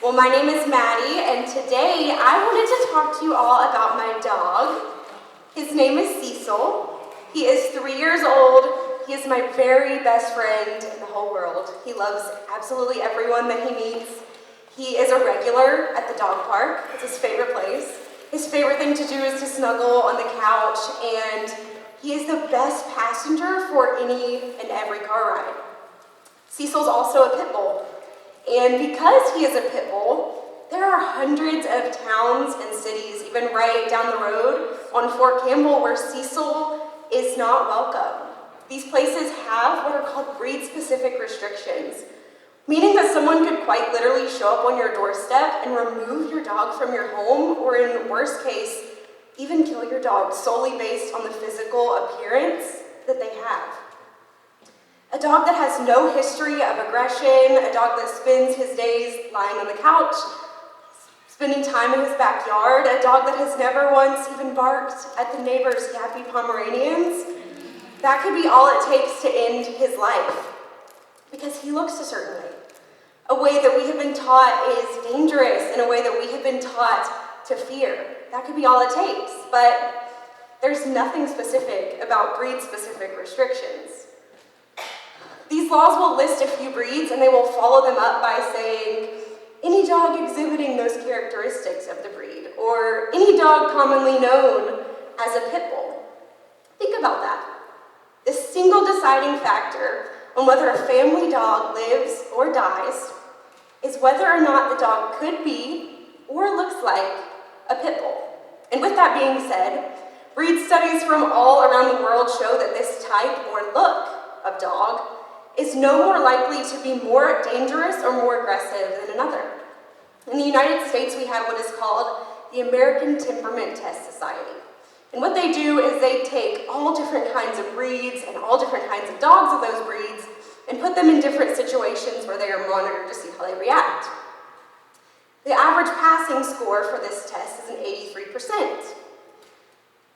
Well, my name is Maddie, and today I wanted to talk to you all about my dog. His name is Cecil. He is 3 years old. He is my very best friend in the whole world. He loves absolutely everyone that he meets. He is a regular at the dog park. It's his favorite place. His favorite thing to do is to snuggle on the couch, and he is the best passenger for any and every car ride. Cecil's also a pit bull. And because he is a pit bull, there are hundreds of towns and cities, even right down the road on Fort Campbell, where Cecil is not welcome. These places have what are called breed-specific restrictions, meaning that someone could quite literally show up on your doorstep and remove your dog from your home, or in the worst case, even kill your dog solely based on the physical appearance that they have. A dog that has no history of aggression, a dog that spends his days lying on the couch, spending time in his backyard, a dog that has never once even barked at the neighbor's yappy Pomeranians, that could be all it takes to end his life. Because he looks a certain way. A way that we have been taught is dangerous, and a way that we have been taught to fear. That could be all it takes, but there's nothing specific about breed-specific restrictions. These laws will list a few breeds, and they will follow them up by saying, any dog exhibiting those characteristics of the breed, or any dog commonly known as a pit bull. Think about that. The single deciding factor on whether a family dog lives or dies is whether or not the dog could be or looks like a pit bull. And with that being said, breed studies from all around the world show that this type or look of dog is no more likely to be more dangerous or more aggressive than another. In the United States, we have what is called the American Temperament Test Society. And what they do is they take all different kinds of breeds and all different kinds of dogs of those breeds and put them in different situations where they are monitored to see how they react. The average passing score for this test is an 83%.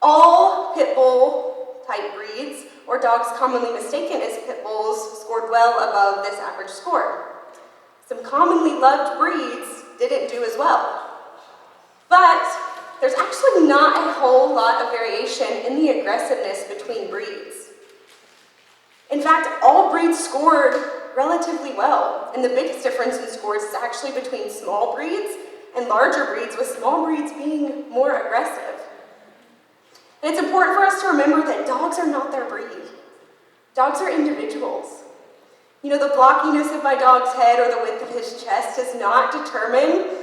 All pit bull type breeds, or dogs commonly mistaken as pit bulls, scored well above this average score. Some commonly loved breeds didn't do as well. But there's actually not a whole lot of variation in the aggressiveness between breeds. In fact, all breeds scored relatively well, and the biggest difference in scores is actually between small breeds and larger breeds, with small breeds being more aggressive. And it's important for us to remember that dogs are not their breed. Dogs are individuals. You know, the blockiness of my dog's head or the width of his chest does not determine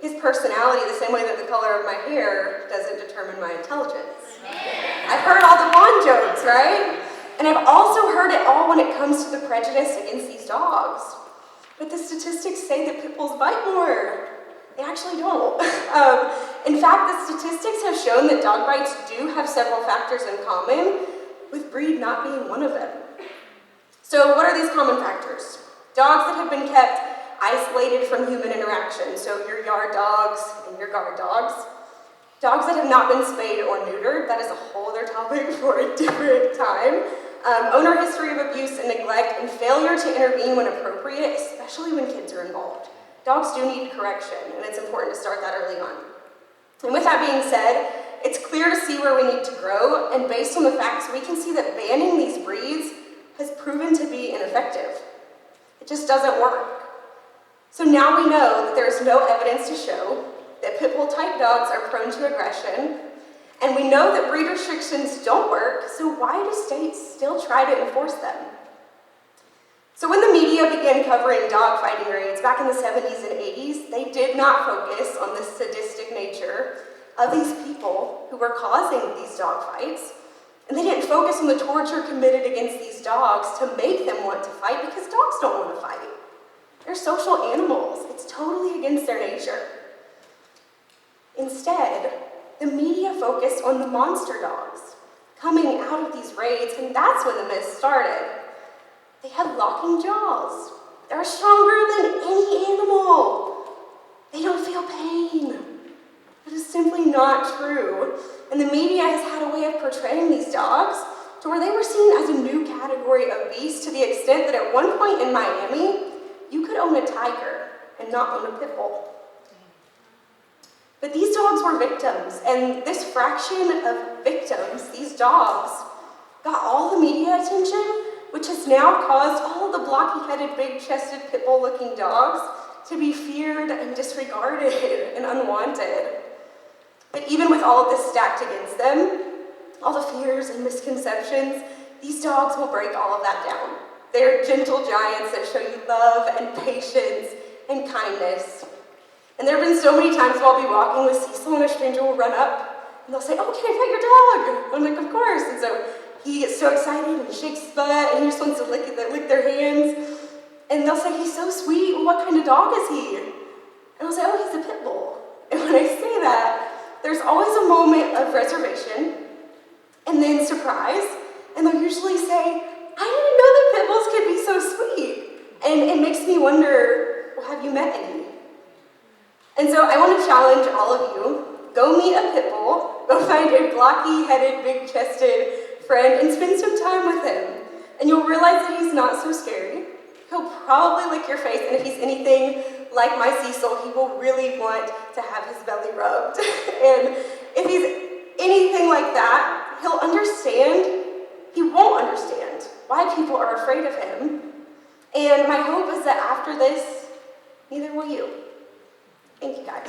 his personality the same way that the color of my hair doesn't determine my intelligence. I've heard all the Vaughn jokes, right? And I've also heard it all when it comes to the prejudice against these dogs. But the statistics say that pit bulls bite more. They actually don't. In fact, the statistics have shown that dog bites do have several factors in common, with breed not being one of them. So what are these common factors? Dogs that have been kept isolated from human interaction, so your yard dogs and your guard dogs. Dogs that have not been spayed or neutered, that is a whole other topic for a different time. Owner history of abuse and neglect, and failure to intervene when appropriate, especially when kids are involved. Dogs do need correction, and it's important to start that early on. And with that being said, it's clear to see where we need to grow, and based on the facts, we can see that banning these breeds has proven to be ineffective. It just doesn't work. So now we know that there is no evidence to show that pit bull type dogs are prone to aggression, and we know that breed restrictions don't work, so why do states still try to enforce them? So when the media began covering dog fighting raids back in the 70s and 80s, they did not focus on the sadistic nature of these people who were causing these dog fights, and they didn't focus on the torture committed against these dogs to make them want to fight, because dogs don't want to fight. They're social animals. It's totally against their nature. Instead, the media focused on the monster dogs coming out of these raids, and that's when the myth started. They have locking jaws. They're stronger than any animal. They don't feel pain. That is simply not true. And the media has had a way of portraying these dogs to where they were seen as a new category of beast, to the extent that at one point in Miami, you could own a tiger and not own a pit bull. were victims, and this fraction of victims, these dogs, got all the media attention, which has now caused all of the blocky-headed, big-chested, pit bull-looking dogs to be feared and disregarded and unwanted. But even with all of this stacked against them, all the fears and misconceptions, these dogs will break all of that down. They're gentle giants that show you love and patience and kindness. And there have been so many times while I'll be walking with Cecil and a stranger will run up and they'll say, "Oh, can I pet your dog?" I'm like, "Of course." And so he gets so excited and shakes his butt and he just wants to lick their hands. And they'll say, "He's so sweet. Well, what kind of dog is he?" And I'll say, "Oh, he's a pit bull." And when I say that, there's always a moment of reservation and then surprise. And they'll usually say, "I didn't know that pit bulls could be so sweet." And it makes me wonder, well, have you met any? And so I want to challenge all of you, go meet a pit bull, go find a blocky-headed, big-chested friend and spend some time with him. And you'll realize that he's not so scary. He'll probably lick your face, and if he's anything like my Cecil, he will really want to have his belly rubbed. And if he's anything like that, he'll understand, he won't understand why people are afraid of him. And my hope is that after this, neither will you. Thank you, guys.